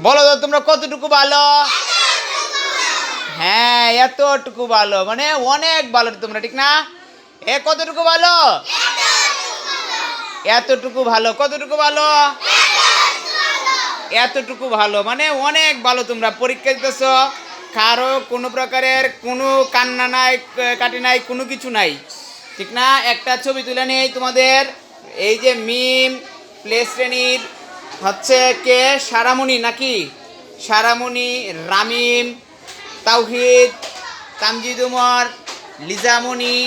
বলো তো তোমরা কতটুকু ভালো? হ্যাঁ, এতটুকু ভালো মানে অনেক ভালো তোমরা, ঠিক না? এ কতটুকু ভালো? এতটুকু ভালো। কতটুকু ভালো? এতটুকু ভালো মানে অনেক ভালো। তোমরা পরীক্ষা দিতেছ, কারো কোনো প্রকারের কোনো কান্না নাই, কাটি নাই, কোনো কিছু নাই, ঠিক না? একটা ছবি তুলে নেই তোমাদের। এই যে মিম প্লে শ্রেণীর হচ্ছে কে? সারামণি নাকি? Saramoni, Ramim, Tawhid, Tamjid Umar, Lizamoni,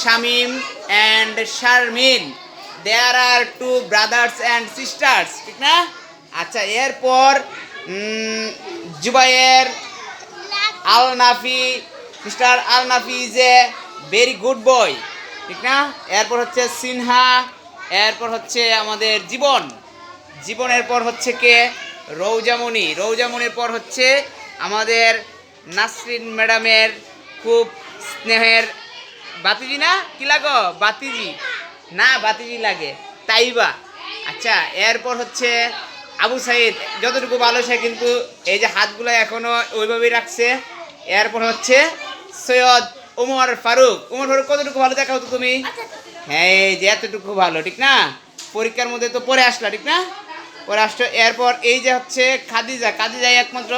Shamim and Sharmin. There are two brothers and sisters, ঠিক না? আচ্ছা, এরপর Zubair, Al Nafi, mister Al Nafi is a very good boy, ঠিক না? এরপর হচ্ছে সিনহা, এরপর হচ্ছে আমাদের জীবন, জীবনের পর হচ্ছে কে? রৌজামণি, রৌজামণির পর হচ্ছে আমাদের নাসরিন ম্যাডামের খুব স্নেহের বাতিজি, না কি লাগো? বাতিজি না, বাতিজি লাগে, তাইবা। আচ্ছা, এরপর হচ্ছে আবু সাইদ, যতটুকু ভালো সে কিন্তু এই যে হাতগুলো এখনো ওইভাবেই রাখছে। এরপর হচ্ছে সৈয়দ ওমর ফারুক। ওমর ফারুক কতটুকু ভালো দেখাও তো তুমি? হ্যাঁ, এই যে এতটুকু ভালো, ঠিক না? পরীক্ষার মধ্যে তো পরে আসলা, ঠিক না? পরে আসছো। এরপর এই যে হচ্ছে খাদিজা, খাদিজা একমাত্র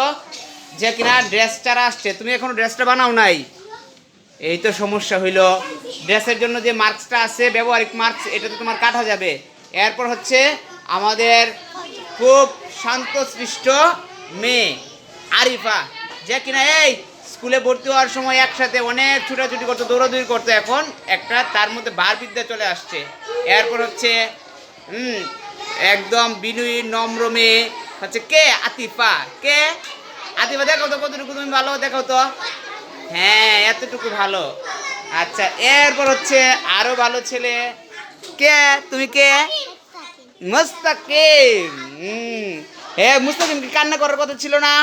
যে কিনা ড্রেসটা আসছে, তুমি এখনো ড্রেসটা বানাও নাই। এই তো সমস্যা হইল, ড্রেসের জন্য যে মার্কসটা আছে ব্যবহারিক মার্কস, এটা তো তোমার কাটা যাবে। এরপর হচ্ছে আমাদের খুব শান্তশিষ্ট মেয়ে আরিফা, যে কিনা এই স্কুলে ভর্তি হওয়ার সময় একসাথে অনেক ছুটাছুটি করতো, দৌড়াদৌড়ি করতো, এখন একটা তার মধ্যে বারবিদ্যা চলে আসছে। এরপর হচ্ছে একদম বিনয়ী নম্র মেয়ে হচ্ছে কে? আতিফা। কে? আতিফা, দেখো তো কতটুকু তুমি ভালো, দেখো তো। হ্যাঁ, এতটুকু ভালো। আচ্ছা, এরপর হচ্ছে আরো ভালো ছেলে কে? তুমি কে? মুস্তাকিম। হ্যাঁ, মুস্তাকিম কি কান্না করার কথা ছিল না?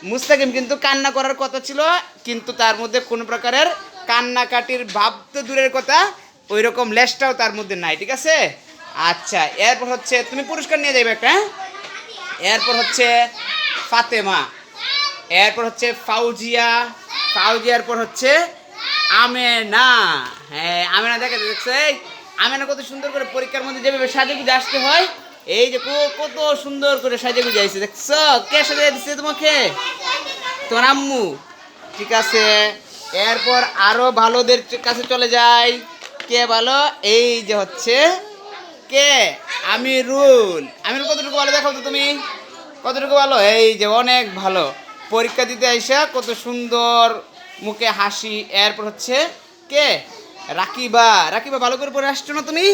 মুস্তাকিম কিন্তু কান্না করার কথা ছিল, কিন্তু তার মধ্যে কোনো প্রকারের কান্নাকাটির ভাব তো দূরের কথা, ওই রকম লেশটাও তার মধ্যে নাই, ঠিক আছে? আচ্ছা, এরপর হচ্ছে তুমি পুরস্কার নিয়ে যাবে একটা। এরপর হচ্ছে ফাতেমা, এরপর হচ্ছে ফাউজিয়া, ফাউজিয়ার পর হচ্ছে আমেনা। হ্যাঁ, আমেনা, দেখছো এই আমেনা কত সুন্দর করে পরীক্ষার মধ্যে যেভাবে সাজে গুজে আসতে হয়, এই যে কত সুন্দর করে সাজে গুজে আসছে, দেখছো? কে সাজে দিচ্ছে তোমাকে? তোমার আম্মু, ঠিক আছে। এরপর আরো ভালোদের কাছে চলে যাই। কে ভালো? এই যে হচ্ছে কে? আমিরুল। আমিরুল কতটুকু ভালো দেখাও তো তুমি, কতটুকু ভালো? এই যে অনেক ভালো, পরীক্ষা দিতে আইসা কত সুন্দর মুখে হাসি। এরপর হচ্ছে কে? রাকিবা। রাকিবা, ভালো করে পড়ে আসছো না তুমি?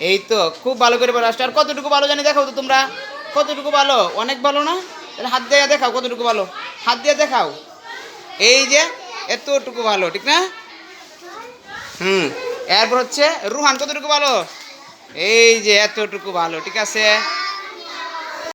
এই তো খুব ভালো করে পড়ে আসছো। আর কতটুকু ভালো জানি দেখাও তো তোমরা, কতটুকু ভালো? অনেক ভালো না? তাহলে হাত দিয়ে দেখাও কতটুকু ভালো, হাত দিয়ে দেখাও। এই যে এতটুকু ভালো, ঠিক না? এরপর হচ্ছে রুহান, কতটুকু ভালো? এই যে এতটুকু ভালো, ঠিক আছে।